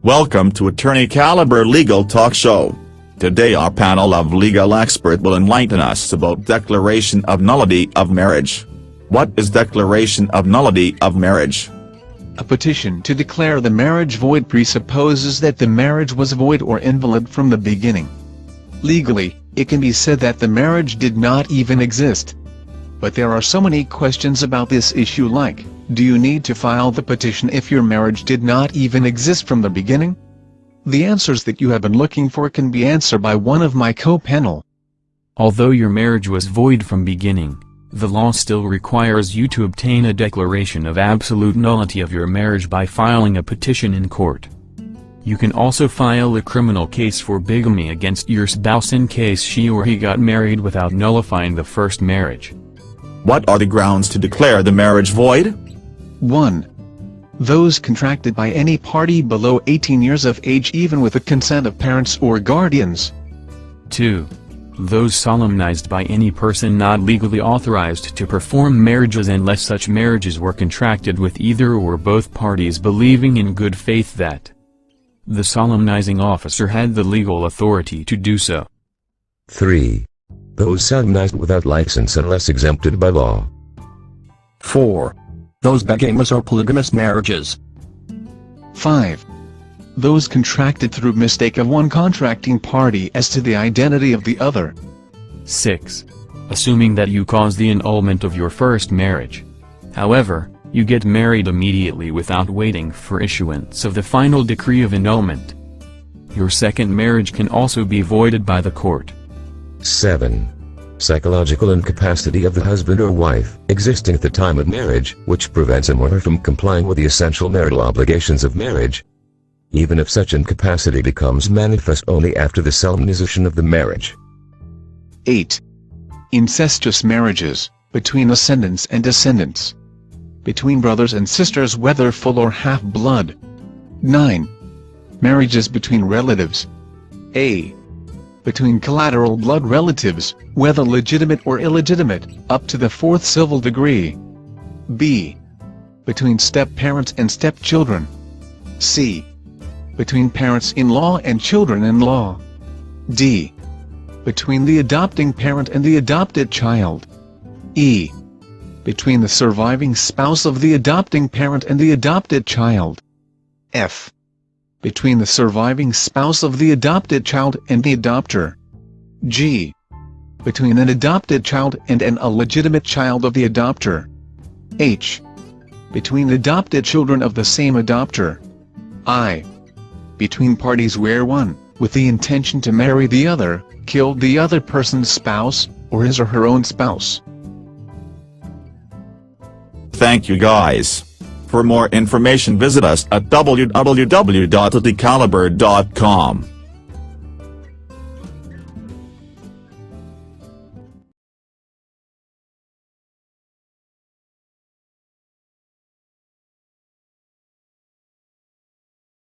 Welcome to Attorney Caliber Legal Talk Show. Today our panel of legal experts will enlighten us about declaration of nullity of marriage. What is declaration of nullity of marriage? A petition to declare the marriage void presupposes that the marriage was void or invalid from the beginning. Legally, it can be said that the marriage did not even exist. But there are so many questions about this issue, like, do you need to file the petition if your marriage did not even exist from the beginning? The answers that you have been looking for can be answered by one of my co-panel. Although your marriage was void from beginning, the law still requires you to obtain a declaration of absolute nullity of your marriage by filing a petition in court. You can also file a criminal case for bigamy against your spouse in case she or he got married without nullifying the first marriage. What are the grounds to declare the marriage void? 1. Those contracted by any party below 18 years of age, even with the consent of parents or guardians. 2. Those solemnized by any person not legally authorized to perform marriages unless such marriages were contracted with either or both parties believing in good faith that the solemnizing officer had the legal authority to do so. 3. Those solemnized without license unless exempted by law. 4. Those bigamous or polygamous marriages. 5. Those contracted through mistake of one contracting party as to the identity of the other. 6. Assuming that you caused the annulment of your first marriage. However, you get married immediately without waiting for issuance of the final decree of annulment. Your second marriage can also be voided by the court. 7. Psychological incapacity of the husband or wife existing at the time of marriage, which prevents him or her from complying with the essential marital obligations of marriage, even if such incapacity becomes manifest only after the solemnization of the marriage. 8. Incestuous marriages, between ascendants and descendants. Between brothers and sisters whether full or half-blood. 9. Marriages between relatives. A. Between collateral blood relatives, whether legitimate or illegitimate, up to the 4th civil degree. B. Between step-parents and step-children. C. Between parents-in-law and children-in-law. D. Between the adopting parent and the adopted child. E. Between the surviving spouse of the adopting parent and the adopted child. F. Between the surviving spouse of the adopted child and the adopter. G. Between an adopted child and an illegitimate child of the adopter. H. Between adopted children of the same adopter. I. Between parties where one, with the intention to marry the other, killed the other person's spouse, or his or her own spouse. Thank you guys. For more information visit us at www.attorneycaliber.com.